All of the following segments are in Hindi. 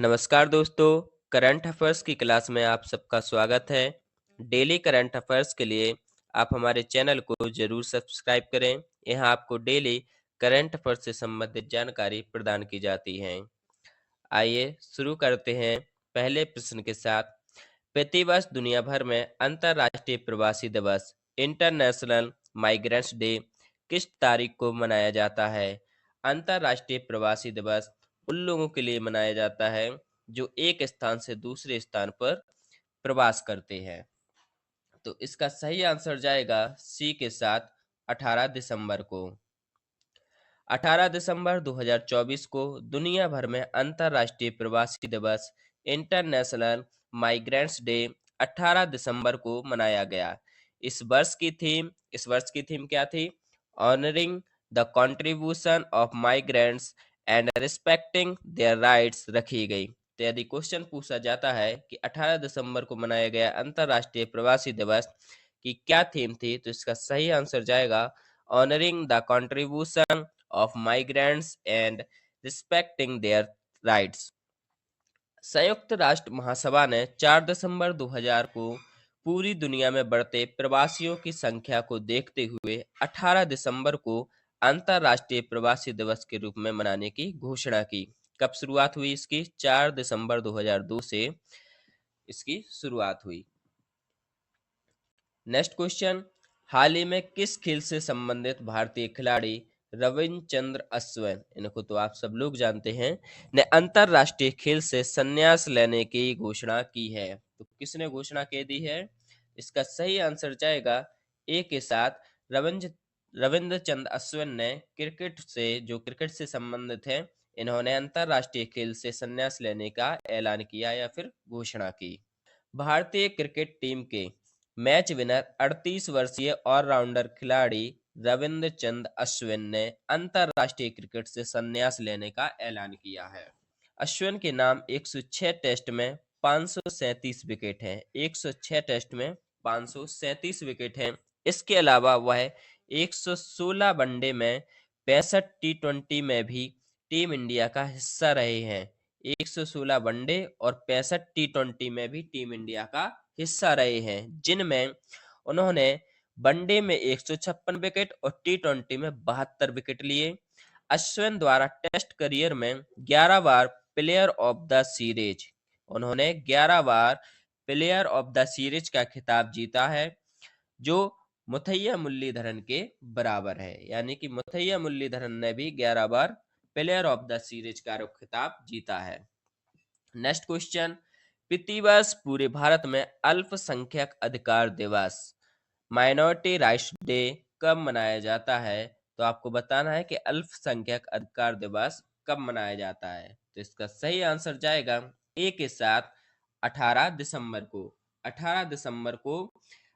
नमस्कार दोस्तों, करंट अफेयर्स की क्लास में आप सबका स्वागत है। डेली करंट अफेयर्स के लिए आप हमारे चैनल को जरूर सब्सक्राइब करें। यहाँ आपको डेली करंट अफेयर्स से संबंधित जानकारी प्रदान की जाती है। आइए शुरू करते हैं पहले प्रश्न के साथ। प्रतिवर्ष दुनिया भर में अंतर्राष्ट्रीय प्रवासी दिवस इंटरनेशनल माइग्रेंट्स डे किस तारीख को मनाया जाता है? अंतर्राष्ट्रीय प्रवासी दिवस उन लोगों के लिए मनाया जाता है जो एक स्थान से दूसरे स्थान पर प्रवास करते हैं। तो इसका सही आंसर जाएगा सी के साथ 18 दिसंबर को। 18 दिसंबर 2024 को दुनिया भर में अंतर्राष्ट्रीय प्रवासी दिवस इंटरनेशनल माइग्रेंट्स डे 18 दिसंबर को मनाया गया। इस वर्ष की थीम क्या थी? Honouring the contribution of migrants and respecting their rights रखी गई। तो यदि क्वेश्चन पूछा जाता है कि 18 दिसंबर को मनाया गया अंतर्राष्ट्रीय प्रवासी दिवस की क्या थीम थी, तो इसका सही आंसर जाएगा honouring the contribution of migrants and respecting their rights। संयुक्त राष्ट्र महासभा ने 4 दिसंबर 2000 को पूरी दुनिया में बढ़ते प्रवासियों की संख्या को देखते हुए 18 दिसंबर को अंतर्राष्ट्रीय प्रवासी दिवस के रूप में मनाने की घोषणा की। कब शुरुआत हुई इसकी? 4 दिसंबर 2002 से इसकी शुरुआत हुई। नेक्स्ट क्वेश्चन, हाल ही में किस खेल से संबंधित भारतीय खिलाड़ी रविचंद्र अश्विन, इनको तो आप सब लोग जानते हैं, ने अंतरराष्ट्रीय खेल से संन्यास लेने की घोषणा की है? तो किसने घोषणा के दी है? इसका सही आंसर जाएगा ए के साथ रविंद्र चंद्र अश्विन ने क्रिकेट से संबंधित है, इन्होंने अंतरराष्ट्रीय खेल से संन्यास लेने का ऐलान किया या फिर घोषणा की। भारतीय क्रिकेट टीम के मैच विनर 38 वर्षीय ऑलराउंडर खिलाड़ी रविंद्र चंद्र अश्विन ने अंतरराष्ट्रीय क्रिकेट से संन्यास लेने का ऐलान किया है। अश्विन के नाम 106 टेस्ट में 537 विकेट हैं। 106 टेस्ट में 537 विकेट हैं। इसके अलावा वह 116 वनडे में 65 टी20 में भी टीम इंडिया का हिस्सा रहे हैं। 116 वनडे और 65 टी20 में भी टीम इंडिया का हिस्सा रहे हैं, जिनमें उन्होंने वनडे में 156 विकेट और टी20 में 72 विकेट लिए। अश्विन द्वारा टेस्ट करियर में 11 बार प्लेयर ऑफ द सीरीज उन्होंने 11 बार प्लेयर ऑफ द सीरीज का खिताब जीता है, जो मुथैया मुरलीधरन के बराबर है। यानी कि मुथैया मुरलीधरन ने भी 11 बार प्लेयर ऑफ द सीरीज का खिताब जीता है। नेक्स्ट क्वेश्चन, प्रतिवर्ष पूरे भारत में अल्पसंख्यक अधिकार दिवस माइनॉरिटी राइट्स डे कब मनाया जाता है? तो आपको बताना है कि अल्पसंख्यक अधिकार दिवस कब मनाया जाता है। तो इसका सही आंसर जाएगा ए के साथ 18 दिसंबर को। 18 दिसंबर को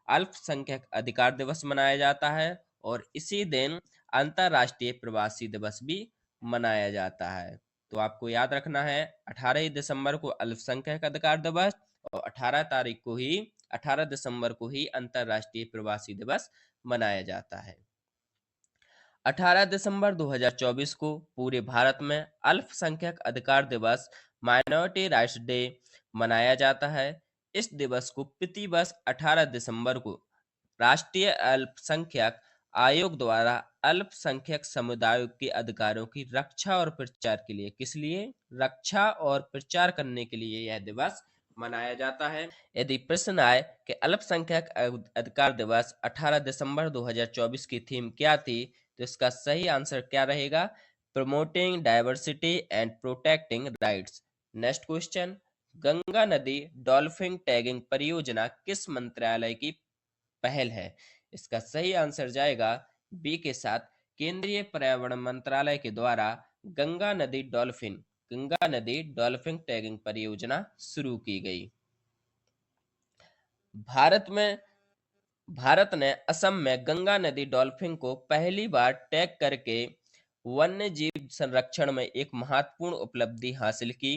अल्पसंख्यक अधिकार दिवस मनाया जाता है और इसी दिन अंतर्राष्ट्रीय प्रवासी दिवस भी मनाया जाता है। तो आपको याद रखना है 18 दिसंबर को अल्पसंख्यक अधिकार दिवस और 18 दिसंबर को ही अंतर्राष्ट्रीय प्रवासी दिवस मनाया जाता है। 18 दिसंबर 2024 को पूरे भारत में अल्पसंख्यक अधिकार दिवस माइनॉरिटी राइट्स डे मनाया जाता है। इस दिवस को प्रतिवर्ष 18 दिसंबर को राष्ट्रीय अल्पसंख्यक आयोग द्वारा अल्पसंख्यक समुदायों के अधिकारों की रक्षा और प्रचार के लिए, किस लिए? रक्षा और प्रचार करने के लिए यह दिवस मनाया जाता है। यदि प्रश्न आए कि अल्पसंख्यक अधिकार दिवस 18 दिसंबर 2024 की थीम क्या थी, तो इसका सही आंसर क्या रहेगा? Promoting diversity and protecting rights. Next question, Ganga नदी डॉल्फिन टैगिंग परियोजना किस मंत्रालय की पहल है? इसका सही आंसर जाएगा बी के साथ केंद्रीय पर्यावरण मंत्रालय के द्वारा गंगा नदी डॉल्फिन टैगिंग परियोजना शुरू की गई। भारत ने असम में गंगा नदी डॉल्फिन को पहली बार टैग करके वन्य जीव संरक्षण में एक महत्वपूर्ण उपलब्धि हासिल की।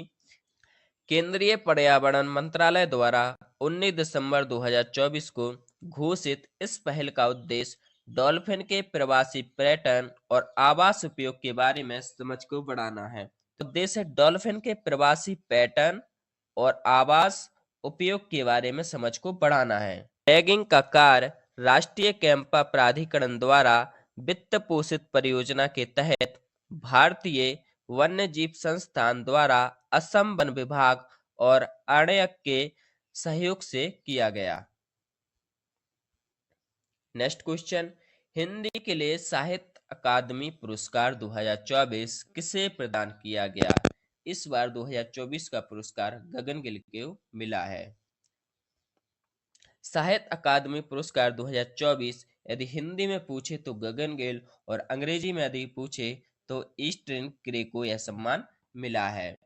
केंद्रीय पर्यावरण मंत्रालय द्वारा 19 दिसंबर 2024 को घोषित इस पहल का उद्देश्य डॉल्फिन के प्रवासी पर्यटन और आवास उपयोग के बारे में समझ को बढ़ाना है। तो उद्देश्य डॉल्फिन के प्रवासी पैटर्न और आवास उपयोग के बारे में समझ को बढ़ाना है। टैगिंग का कार्य राष्ट्रीय कैंपा प्राधिकरण द्वारा वित्त पोषित परियोजना के तहत भारतीय वन्य जीव संस्थान द्वारा असम वन विभाग और आरण्यक के सहयोग से किया गया। नेक्स्ट क्वेश्चन, हिंदी के लिए साहित्य अकादमी पुरस्कार 2024 किसे प्रदान किया गया? इस बार 2024 का पुरस्कार गगन गिल को मिला है। साहित्य अकादमी पुरस्कार 2024 यदि हिंदी में पूछे तो गगन गिल और अंग्रेजी में यदि पूछे तो ईस्टर्न ग्रे को यह सम्मान मिला है।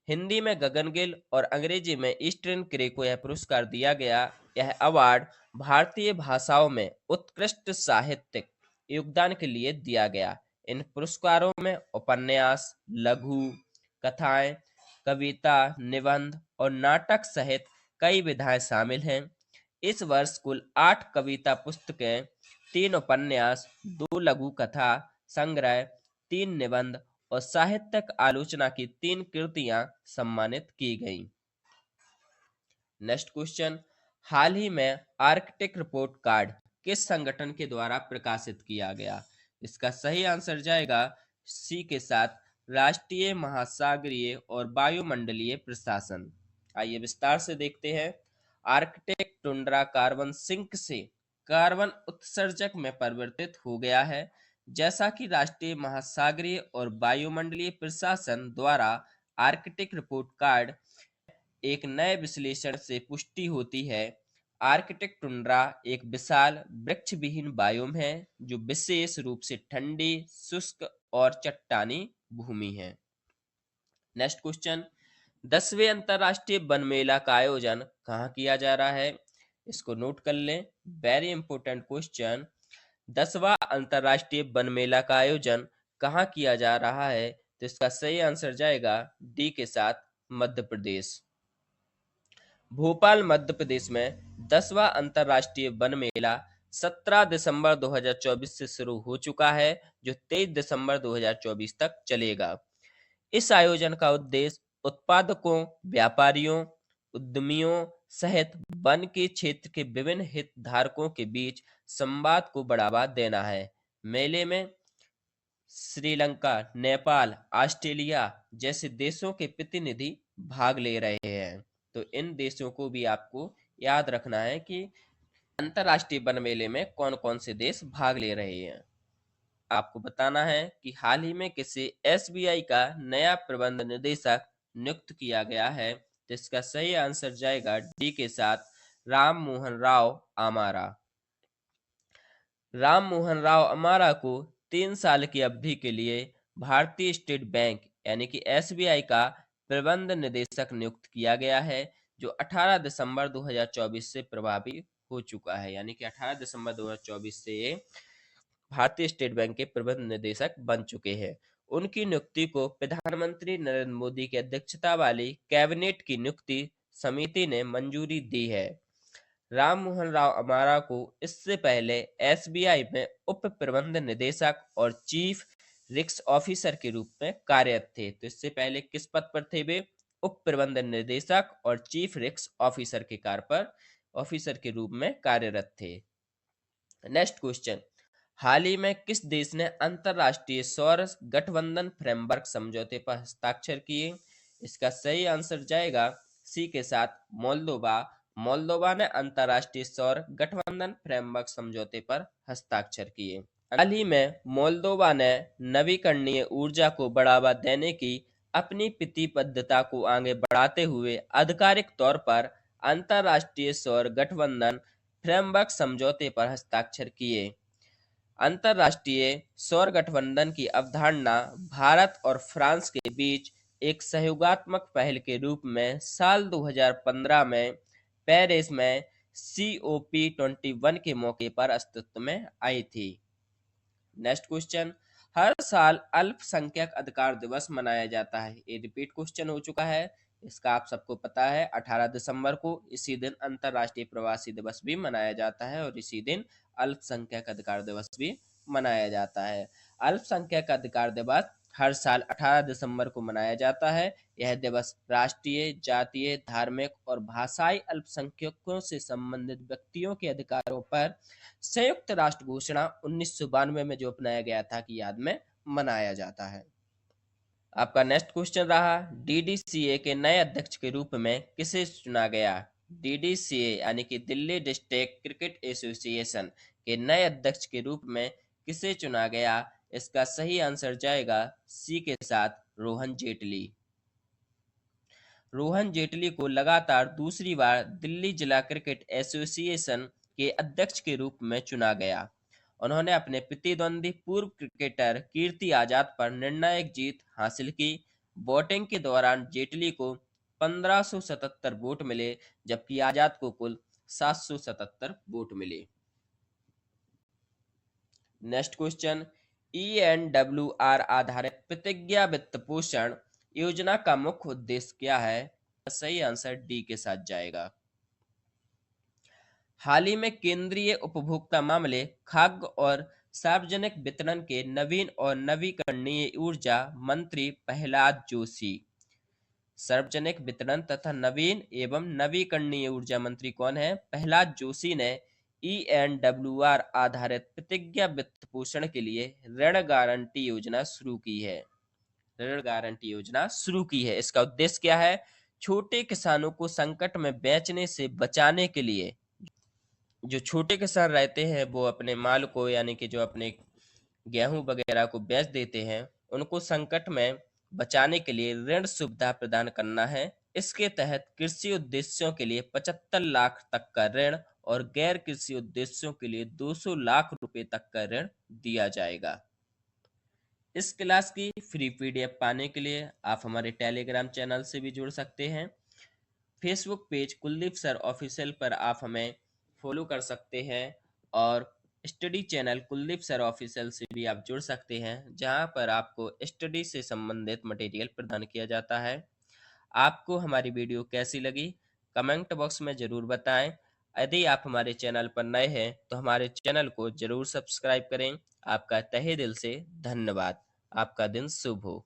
हिंदी में गगन गिल और अंग्रेजी में ईस्टर्न ग्रे को यह पुरस्कार दिया गया। यह अवार्ड भारतीय भाषाओं में उत्कृष्ट साहित्यिक योगदान के लिए दिया गया। इन पुरस्कारों में उपन्यास, लघु कथाएं, कविता, निबंध और नाटक सहित कई विधाएं शामिल हैं। इस वर्ष कुल 8 कविता पुस्तकें, 3 उपन्यास, 2 लघु कथा संग्रह, 3 निबंध और साहित्यिक आलोचना की 3 कृतियां सम्मानित की गईं। नेक्स्ट क्वेश्चन, हाल ही में आर्कटिक रिपोर्ट कार्ड किस संगठन के द्वारा प्रकाशित किया गया? इसका सही आंसर जाएगा सी के साथ, राष्ट्रीय महासागरीय और वायुमंडलीय प्रशासन। आइए विस्तार से देखते हैं। आर्कटिक टुंड्रा कार्बन सिंक से कार्बन उत्सर्जक में परिवर्तित हो गया है। जैसा कि राष्ट्रीय महासागरीय और वायुमंडलीय प्रशासन द्वारा आर्कटिक रिपोर्ट कार्ड एक नए विश्लेषण से पुष्टि होती है, आर्कटिक टुंड्रा एक विशाल वृक्ष विहीन बायोम है जो विशेष रूप से ठंडी, शुष्क और चट्टानी भूमि है। नेक्स्ट क्वेश्चन, 10वें अंतरराष्ट्रीय वन मेला का आयोजन कहाँ किया जा रहा है? इसको नोट कर लें, वेरी इंपॉर्टेंट क्वेश्चन। 10वां अंतरराष्ट्रीय वन मेला का आयोजन कहाँ किया जा रहा है? तो इसका सही आंसर जाएगा डी के साथ, मध्य प्रदेश। भोपाल मध्य प्रदेश में 10वां अंतरराष्ट्रीय वन मेला 17 दिसंबर 2024 से शुरू हो चुका है, जो 23 दिसंबर 2024 तक चलेगा। इस आयोजन का उद्देश्य उत्पादकों, व्यापारियों, उद्यमियों सहित वन के क्षेत्र के विभिन्न हितधारकों के बीच संवाद को बढ़ावा देना है। मेले में श्रीलंका, नेपाल, ऑस्ट्रेलिया जैसे देशों के प्रतिनिधि भाग ले रहे हैं। तो इन देशों को भी आपको याद रखना है कि अंतरराष्ट्रीय वन मेले में कौन कौन से देश भाग ले रहे हैं। आपको बताना है कि हाल ही में किसी एसबीआई का नया प्रबंध निदेशक नियुक्त किया गया है। तो इसका सही आंसर जाएगा डी के साथ, राम मोहन राव अमारा। राम मोहन राव अमारा को 3 साल की अवधि के लिए भारतीय स्टेट बैंक यानी कि एसबीआई का प्रबंध निदेशक नियुक्त किया गया है, जो 18 दिसंबर 2024 से प्रभावी हो चुका है। यानी कि 18 दिसंबर 2024 से ये भारतीय स्टेट बैंक के प्रबंध निदेशक बन चुके हैं। उनकी नियुक्ति को प्रधानमंत्री नरेंद्र मोदी की अध्यक्षता वाली कैबिनेट की नियुक्ति समिति ने मंजूरी दी है। राम मोहन राव अमारा को इससे पहले एसबीआई में उप प्रबंध निदेशक और चीफ रिस्क ऑफिसर के रूप में कार्यरत थे। तो इससे पहले किस पद पर थे वे? उप प्रबंध निदेशक और चीफ रिस्क ऑफिसर के ऑफिसर के रूप में कार्यरत थे। नेक्स्ट क्वेश्चन, हाल ही में किस देश ने अंतरराष्ट्रीय सौर गठबंधन फ्रेमवर्क समझौते पर हस्ताक्षर किए? इसका सही आंसर जाएगा सी के साथ, मोल्दोवा। मोल्दोवा ने अंतरराष्ट्रीय सौर गठबंधन फ्रेमवर्क समझौते पर हस्ताक्षर किए। हाल ही में मोल्दोवा ने नवीकरणीय ऊर्जा को बढ़ावा देने की अपनी प्रतिबद्धता को आगे बढ़ाते हुए आधिकारिक तौर पर अंतरराष्ट्रीय सौर गठबंधन फ्रेमवर्क समझौते पर हस्ताक्षर किए। अंतरराष्ट्रीय सौर गठबंधन की अवधारणा भारत और फ्रांस के बीच एक सहयोगात्मक पहल के रूप में साल 2015 में पेरिस में COP21 के मौके पर अस्तित्व में आई थी। नेक्स्ट क्वेश्चन, हर साल अल्पसंख्यक अधिकार दिवस मनाया जाता है। ये रिपीट क्वेश्चन हो चुका है, इसका आप सबको पता है। 18 दिसंबर को इसी दिन अंतरराष्ट्रीय प्रवासी दिवस भी मनाया जाता है और इसी दिन अल्पसंख्यक अधिकार दिवस भी मनाया जाता है। अल्पसंख्यक अधिकार दिवस हर साल 18 दिसंबर को मनाया जाता है। यह दिवस राष्ट्रीय, जातीय, धार्मिक और भाषाई अल्पसंख्यकों से संबंधित व्यक्तियों के अधिकारों पर संयुक्त राष्ट्र घोषणा 1992 में जो अपनाया गया था की याद में मनाया जाता है। आपका नेक्स्ट क्वेश्चन रहा, डीडीसीए के नए अध्यक्ष के रूप में किसे चुना गया? डीडीसीए यानी कि दिल्ली डिस्ट्रिक्ट क्रिकेट एसोसिएशन के नए अध्यक्ष के रूप में किसे चुना गया? इसका सही आंसर जाएगा सी के साथ, रोहन जेटली। रोहन जेटली को लगातार दूसरी बार दिल्ली जिला क्रिकेट एसोसिएशन के अध्यक्ष के रूप में चुना गया। उन्होंने अपने प्रतिद्वंदी पूर्व क्रिकेटर कीर्ति आजाद पर निर्णायक जीत हासिल की। वोटिंग के दौरान जेटली को 1577 वोट मिले, जबकि आजाद को कुल 777 वोट मिले। नेक्स्ट क्वेश्चन, ENWR आधारित प्रतिज्ञा वित्त पोषण योजना का मुख्य उद्देश्य क्या है? सही आंसर डी के साथ जाएगा। हाल ही में केंद्रीय उपभोक्ता मामले, खाद्य और सार्वजनिक वितरण के नवीन और नवीकरणीय ऊर्जा मंत्री प्रहलाद जोशी, सार्वजनिक वितरण तथा नवीन एवं नवीकरणीय ऊर्जा मंत्री कौन है? प्रहलाद जोशी ने ENWR आधारित प्रतिज्ञा वित्त पोषण के लिए ऋण गारंटी योजना शुरू की है। ऋण गारंटी योजना शुरू की है। इसका उद्देश्य क्या है? छोटे किसानों को संकट में बेचने से बचाने के लिए, जो छोटे किसान रहते हैं वो अपने माल को यानी कि जो अपने गेहूं वगैरह को बेच देते हैं, उनको संकट में बचाने के लिए ऋण सुविधा प्रदान करना है। इसके तहत कृषि उद्देश्यों के लिए 75 लाख तक का ऋण और गैर कृषि उद्देश्यों के लिए 200 लाख रुपए तक का ऋण दिया जाएगा। इस क्लास की फ्री PDF पाने के लिए आप हमारे टेलीग्राम चैनल से भी जुड़ सकते हैं। Facebook page Kuldeep sir official पर आप हमें फॉलो कर सकते हैं और study channel Kuldeep sir official से भी आप जुड़ सकते हैं, जहां पर आपको स्टडी से संबंधित मटेरियल प्रदान किया जाता है। आपको हमारी वीडियो कैसी लगी कमेंट बॉक्स में ज़रूर बताएं। यदि आप हमारे चैनल पर नए हैं तो हमारे चैनल को ज़रूर सब्सक्राइब करें। आपका तहे दिल से धन्यवाद। आपका दिन शुभ हो।